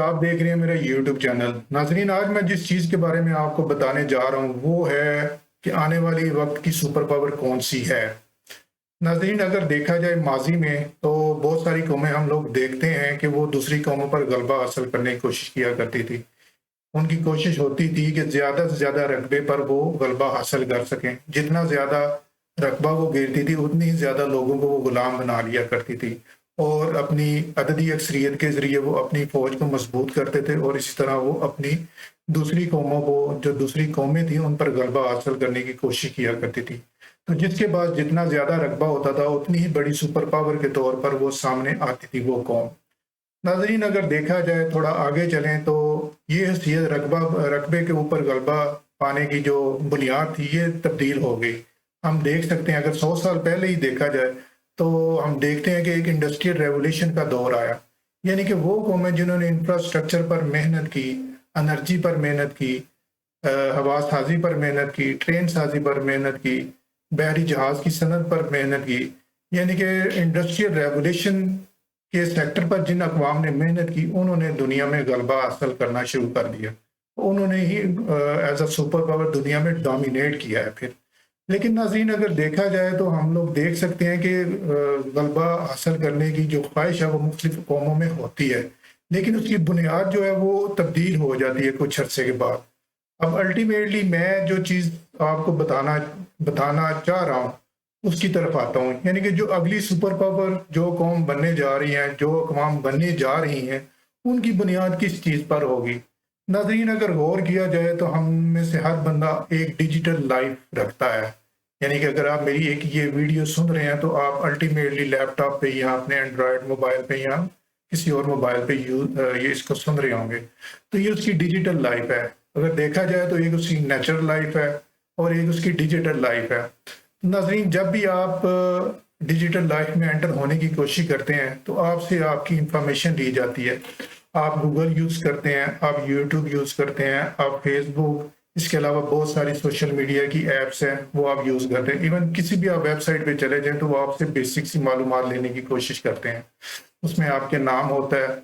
आप देख रहे हैं मेरा YouTube चैनल। नाजरीन, आज मैं जिस चीज़ के बारे में आपको बताने जा रहा हूँ वो है कि आने वाली वक्त की सुपर पावर कौन सी है। नाजरीन, अगर देखा जाए माजी में तो बहुत सारी कौमें हम लोग देखते हैं कि वो दूसरी कौमों पर गलबा हासिल करने की कोशिश किया करती थी। उनकी कोशिश होती थी कि ज़्यादा से ज़्यादा रकबे पर वो गलबा हासिल कर सकें। जितना ज़्यादा रकबा वो गिरती थी उतनी ही ज़्यादा लोगों को वो गुलाम बना लिया करती थी और अपनी अददी अक्सरियत के ज़रिए वो अपनी फ़ौज को मजबूत करते थे और इसी तरह वो अपनी दूसरी कौमों को, जो दूसरी कौमें थी, उन पर गलबा हासिल करने की कोशिश किया करती थी। तो जिसके पास जितना ज़्यादा रकबा होता था उतनी ही बड़ी सुपर पावर के तौर पर वो सामने आती थी वो कौम। नाज़रीन, अगर देखा जाए थोड़ा आगे चलें तो ये हैसियत रकबे के ऊपर गलबा पाने की जो बुनियाद थी ये तब्दील हो गई। हम देख सकते हैं, अगर 100 साल पहले ही देखा जाए तो हम देखते हैं कि एक इंडस्ट्रियल रेवोल्यूशन का दौर आया। यानी कि वो कौमें जिन्होंने इंफ्रास्ट्रक्चर पर मेहनत की, एनर्जी पर मेहनत की, हवा साजी पर मेहनत की, ट्रेन साजी पर मेहनत की, बहरी जहाज़ की सनत पर मेहनत की, यानी कि इंडस्ट्रियल रेवोल्यूशन के सेक्टर पर जिन अक़वाम ने मेहनत की उन्होंने दुनिया में गलबा हासिल करना शुरू कर दिया। उन्होंने ही एज अ सुपर पावर दुनिया में डोमिनेट किया है फिर। लेकिन नाज़रीन, अगर देखा जाए तो हम लोग देख सकते हैं कि गलबा हासिल करने की जो ख्वाहिश है वो मुख्तलिफ कौमों में होती है, लेकिन उसकी बुनियाद जो है वो तब्दील हो जाती है कुछ अरसे के बाद। अब अल्टीमेटली मैं जो चीज़ आपको बताना चाह रहा हूँ उसकी तरफ आता हूँ। यानी कि जो अगली सुपर पावर जो कौम बनने जा रही हैं, जो अक़वाम बनने जा रही हैं, उनकी बुनियाद किस चीज़ पर होगी। नाज़रीन, अगर गौर किया जाए तो हम में से हर बंदा एक डिजिटल लाइफ रखता है। यानी कि अगर आप मेरी एक ये वीडियो सुन रहे हैं तो आप अल्टीमेटली लैपटॉप पे या अपने एंड्रॉयड मोबाइल पे या किसी और मोबाइल पे ये इसको सुन रहे होंगे। तो ये उसकी डिजिटल लाइफ है। अगर देखा जाए तो एक उसकी नेचुरल लाइफ है और एक उसकी डिजिटल लाइफ है। नाज़रीन, जब भी आप डिजिटल लाइफ में एंटर होने की कोशिश करते हैं तो आपसे आपकी इंफॉर्मेशन ली जाती है। आप गूगल यूज़ करते हैं, आप यूट्यूब यूज़ करते हैं, आप फेसबुक, इसके अलावा बहुत सारी सोशल मीडिया की ऐप्स हैं वो आप यूज़ करते हैं। इवन किसी भी आप वेबसाइट पे चले जाएं तो वो आपसे बेसिक सी मालूमात लेने की कोशिश करते हैं। उसमें आपके नाम होता है,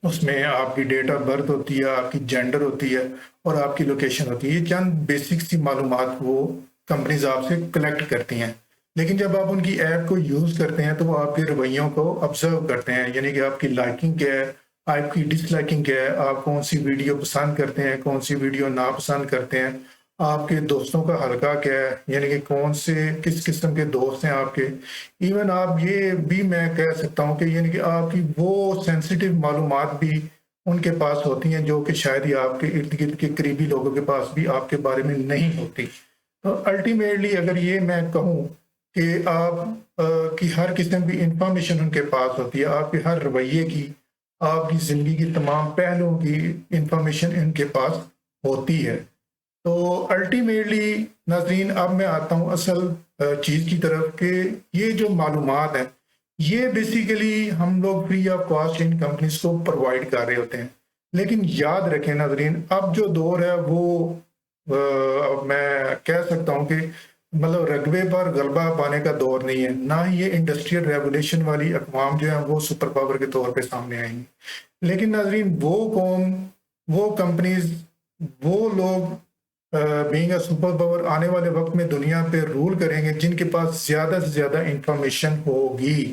उसमें आपकी डेट ऑफ बर्थ होती है, आपकी जेंडर होती है और आपकी लोकेशन होती है। ये चंद बेसिक सी मालूमात वो कंपनीज आपसे कलेक्ट करती हैं। लेकिन जब आप उनकी ऐप को यूज़ करते हैं तो वो आपके रवैयों को ऑब्जर्व करते हैं। यानी कि आपकी लाइकिंग क्या है, आपकी डिसलाइकिंग क्या है, आप कौन सी वीडियो पसंद करते हैं, कौन सी वीडियो नापसंद करते हैं, आपके दोस्तों का हल्का क्या है, यानी कि कौन से किस किस्म के दोस्त हैं आपके। इवन आप ये भी मैं कह सकता हूँ कि यानी कि आपकी वो सेंसिटिव मालूमात भी उनके पास होती हैं जो कि शायद ही आपके इर्द गिर्द के करीबी लोगों के पास भी आपके बारे में नहीं होती। तो अल्टीमेटली अगर ये मैं कहूँ कि आप की हर किस्म की इंफॉर्मेशन उनके पास होती है, आपके हर रवैये की, आपकी ज़िंदगी की तमाम पहलुओं की इंफॉर्मेशन इनके पास होती है। तो अल्टीमेटली नाज़रीन, अब मैं आता हूँ असल चीज़ की तरफ कि ये जो मालूमात है ये बेसिकली हम लोग free of cost in companies को प्रोवाइड कर रहे होते हैं। लेकिन याद रखें नाज़रीन, अब जो दौर है वो मैं कह सकता हूँ कि मतलब रकबे पर गलबा पाने का दौर नहीं है, ना ही ये इंडस्ट्रियल रेवोल्यूशन वाली अक़वाम जो है वो सुपर पावर के तौर पे सामने आएंगी। लेकिन नाज़रीन, वो कौम, वो कंपनीज, वो लोग बीइंग अ सुपर पावर आने वाले वक्त में दुनिया पे रूल करेंगे जिनके पास ज़्यादा से ज़्यादा इंफॉर्मेशन होगी।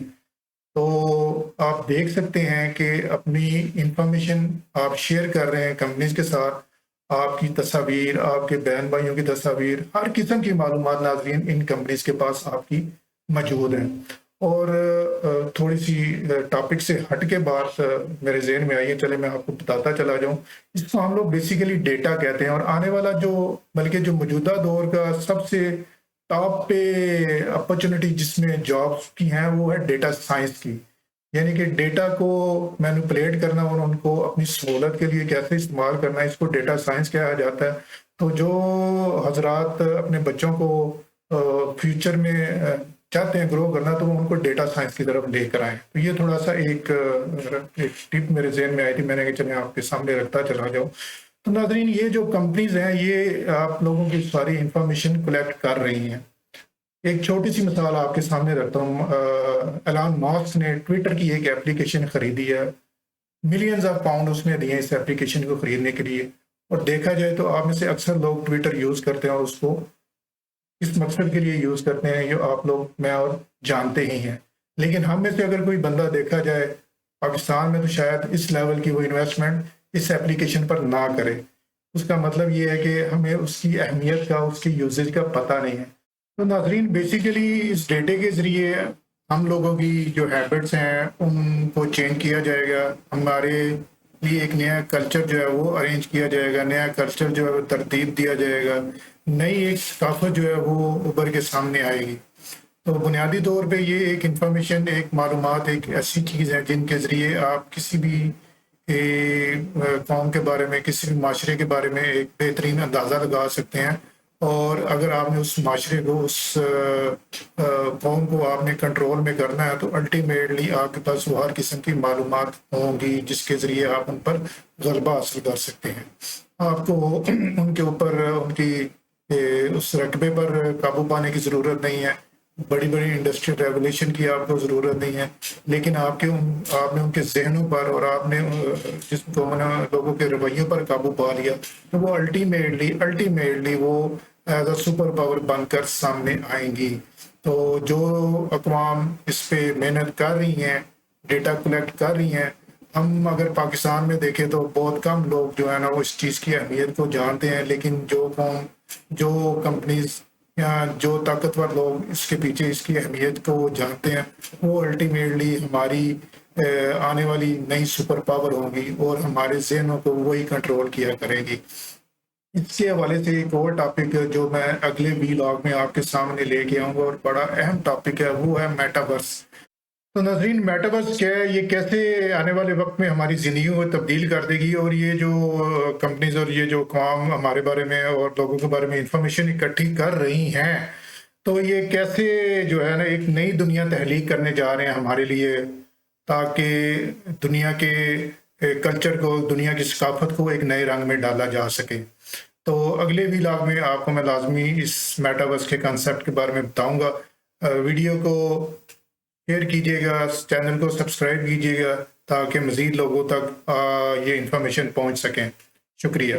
तो आप देख सकते हैं कि अपनी इंफॉर्मेशन आप शेयर कर रहे हैं कंपनीज के साथ, आपकी तस्वीर, आपके बहन भाइयों की तस्वीर, हर किस्म की मालूमात नाज़रीन इन कंपनीज के पास आपकी मौजूद है। और थोड़ी सी टॉपिक से हट के बात मेरे जहन में आई है, चले मैं आपको बताता चला जाऊं। इसको हम लोग बेसिकली डेटा कहते हैं और आने वाला जो, बल्कि जो मौजूदा दौर का सबसे टॉप पे अपॉर्चुनिटी जिसमें जॉब्स की हैं वो है डेटा साइंस की। यानी कि डेटा को मैनिपुलेट करना और उनको अपनी सहूलत के लिए कैसे इस्तेमाल करना, इसको डेटा साइंस कहा जाता है। तो जो हजरात अपने बच्चों को फ्यूचर में चाहते हैं ग्रो करना तो वो उनको डेटा साइंस की तरफ लेकर आए। तो ये थोड़ा सा एक टिप मेरे जहन में आई थी, मैंने कहा चले आपके सामने रखता चला जाऊँ। तो नाज़रीन, ये जो कंपनीज हैं ये आप लोगों की सारी इंफॉर्मेशन कलेक्ट कर रही हैं। एक छोटी सी मिसाल आपके सामने रखता हूँ। एलन मस्क ने ट्विटर की एक एप्लीकेशन खरीदी है मिलियंस ऑफ पाउंड उसने दिए इस एप्लीकेशन को खरीदने के लिए। और देखा जाए तो आप में से अक्सर लोग ट्विटर यूज़ करते हैं और उसको इस मकसद के लिए यूज़ करते हैं, जो आप लोग मैं और जानते ही हैं। लेकिन हम में से अगर कोई बंदा देखा जाए पाकिस्तान में, तो शायद इस लेवल की वो इन्वेस्टमेंट इस एप्लीकेशन पर ना करे। उसका मतलब ये है कि हमें उसकी अहमियत का, उसकी यूजेज का पता नहीं है। तो नाज़रीन, बेसिकली इस डेटे के ज़रिए हम लोगों की जो हैबिट्स हैं उनको चेंज किया जाएगा। हमारे लिए एक नया कल्चर जो है वो अरेंज किया जाएगा, नया कल्चर जो है वो तरतीब दिया जाएगा, नई एक सकाफत जो है वो उभर के सामने आएगी। तो बुनियादी तौर पे ये एक इंफॉर्मेशन, एक मालूमात, एक ऐसी चीज़ है जिनके ज़रिए आप किसी भी कौम के बारे में, किसी भी माशरे के बारे में एक बेहतरीन अंदाज़ा लगा सकते हैं। और अगर आपने उस माशरे को, उस कौम को आपने कंट्रोल में करना है, तो अल्टीमेटली आपके पास वो हर किस्म की मालूमात होंगी जिसके ज़रिए आप उन पर गलबा हासिल कर सकते हैं। आपको उनके ऊपर, उनकी उस रकबे पर काबू पाने की ज़रूरत नहीं है, बड़ी बड़ी इंडस्ट्रियल रेवोल्यूशन की आपको ज़रूरत नहीं है। लेकिन आपने उनके जहनों पर और आपने जिस लोगों के रवैयों पर काबू पा लिया, तो वो अल्टीमेटली वो एज अ सुपर पावर बनकर सामने आएंगी। तो जो अक़वाम इस पे मेहनत कर रही हैं, डेटा कलेक्ट कर रही हैं, हम अगर पाकिस्तान में देखें तो बहुत कम लोग जो है ना वो इस चीज़ की अहमियत को जानते हैं। लेकिन जो कौम, जो कंपनीज या जो ताकतवर लोग इसके पीछे इसकी अहमियत को जानते हैं, वो अल्टीमेटली हमारी आने वाली नई सुपर पावर होंगी और हमारे जहनों को वही कंट्रोल किया करेगी। इसके हवाले से एक और टॉपिक जो मैं अगले व्लॉग में आपके सामने लेके आऊँगा और बड़ा अहम टॉपिक है, वो है मेटावर्स। तो नाज़रीन, मेटावर्स क्या है, ये कैसे आने वाले वक्त में हमारी ज़िंदगी को तब्दील कर देगी, और ये जो कंपनीज और ये जो काम हमारे बारे में और लोगों के बारे में इंफॉर्मेशन इकट्ठी कर रही हैं, तो ये कैसे जो है ना एक नई दुनिया तहलीक करने जा रहे हैं हमारे लिए, ताकि दुनिया के कल्चर को, दुनिया की सकाफत को एक नए रंग में डाला जा सके। तो अगले व्लॉग में आपको मैं लाजमी इस मेटावर्स के कंसेप्ट के बारे में बताऊंगा। वीडियो को शेयर कीजिएगा, चैनल को सब्सक्राइब कीजिएगा ताकि मज़ीद लोगों तक ये इंफॉर्मेशन पहुंच सकें। शुक्रिया।